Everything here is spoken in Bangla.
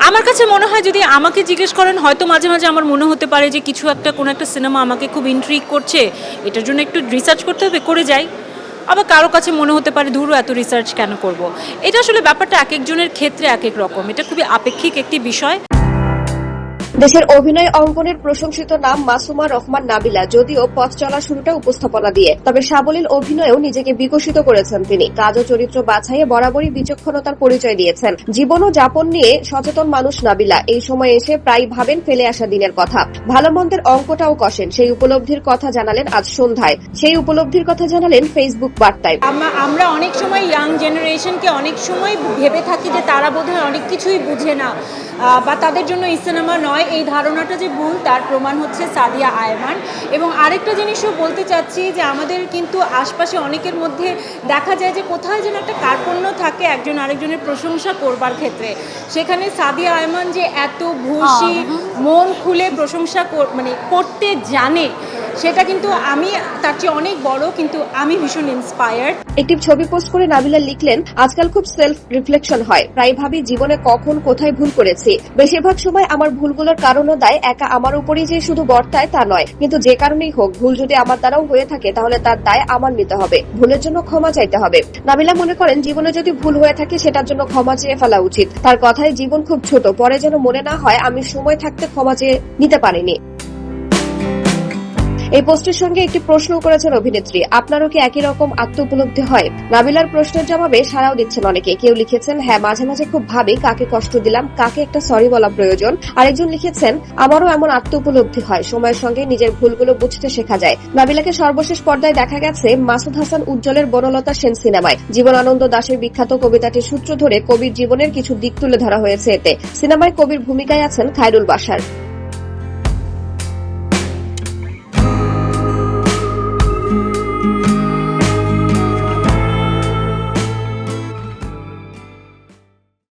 আমার কাছে মনে হয় যদি আমাকে জিজ্ঞেস করেন হয়তো মাঝে মাঝে আমার মনে হতে পারে যে কিছু একটা কোনো একটা সিনেমা আমাকে খুব ইন্ট্রিগ করছে, এটার জন্য একটু রিসার্চ করতে হবে, করে যাই। আবার কারো কাছে মনে হতে পারে ধুরো এত রিসার্চ কেন করব। এটা আসলে ব্যাপারটা এক একজনের ক্ষেত্রে এক এক রকম, এটা খুবই আপেক্ষিক একটি বিষয়। দেশের অভিনয় অঙ্গনের প্রশংসিত নাম মাসুমা রহমান নাবিলা, যদিও পথ চলা শুরুটা উপস্থাপনা দিয়ে, তবে সাবলীল অভিনয়েও নিজেকে বিকশিত করেছেন তিনি। কাজ ও চরিত্র বাছাইয়ে বরাবরই বিচক্ষণতার পরিচয় দিয়েছেন। জীবন ও যাপন নিয়ে সচেতন মানুষ নাবিলা। এই সময় এসে প্রায় ভাবেন ফেলে আসা দিনের কথা, ভালো মন্দের অঙ্কটাও কষেন। সেই উপলব্ধির কথা জানালেন আজ সন্ধ্যায়, ফেসবুক বার্তায়। আমরা অনেক সময় ইয়াং জেনারেশনকে অনেক সময় ভেবে থাকি যে তারা বোধহয় অনেক কিছুই বুঝে না বা তাদের জন্য এই সিনেমা নয়, এই ধারণাটা যে ভুল তার প্রমাণ হচ্ছে সাদিয়া আয়মান। এবং আরেকটা জিনিসও বলতে চাচ্ছি যে আমাদের কিন্তু আশপাশে অনেকের মধ্যে দেখা যায় যে কোথায় যেন একটা কার্পণ্য থাকে একজন আরেকজনের প্রশংসা করবার ক্ষেত্রে। সেখানে সাদিয়া আয়মান যে এত ভূষী মন খুলে প্রশংসা করতে জানে, সেটা কিন্তু আমি তার চেয়ে অনেক বড়, কিন্তু আমি ভীষণ ইন্সপায়ার্ড। একটি ছবি পোস্ট করে নাবিলা লিখলেন, আজকাল খুব সেলফ রিফ্লেকশন হয়, প্রায় ভাবি জীবনে কখন কোথায় ভুল করেছি। বেশিরভাগ সময় আমার ভুলগুলোর কারণও দায় একা আমার উপরই যে শুধু বর্তায় তা নয়, কিন্তু যে কারণেই হোক ভুল যদি আমার দ্বারাও হয়ে থাকে তাহলে তার দায় আমার নিতে হবে, ভুলের জন্য ক্ষমা চাইতে হবে। নাবিলা মনে করেন জীবনে যদি ভুল হয়ে থাকে সেটার জন্য ক্ষমা চেয়ে ফেলা উচিত। তার কথায় জীবন খুব ছোট, পরে যেন মনে না হয় আমি সময় থাকতে ক্ষমা চেয়ে নিতে পারিনি। এই পোস্টের সঙ্গে একটি প্রশ্ন করেছেন অভিনেত্রী, আপনারও কি একই রকম আত্ম উপলব্ধি হয়? নাবিলার প্রশ্নের জবাবে সাড়াও দিচ্ছেন অনেকে। কেউ লিখেছেন, হ্যাঁ মাঝে মাঝে খুব ভাবি কাকে কষ্ট দিলাম, কাকে একটা সরি বলা প্রয়োজন। আরেকজন লিখেছেন, আমারও এমন আত্ম উপলব্ধি হয়, সময়ের সঙ্গে নিজের ভুলগুলো বুঝতে শেখা যায়। নাবিলাকে সর্বশেষ পর্দায় দেখা গেছে মাসুদ হাসান উজ্জ্বলের বনলতা সেন সিনেমায়। জীবনানন্দ দাশের বিখ্যাত কবিতাটির সূত্র ধরে কবির জীবনের কিছু দিক তুলে ধরা হয়েছে এতে। সিনেমায় কবির ভূমিকায় আছেন খায়রুল বাশার।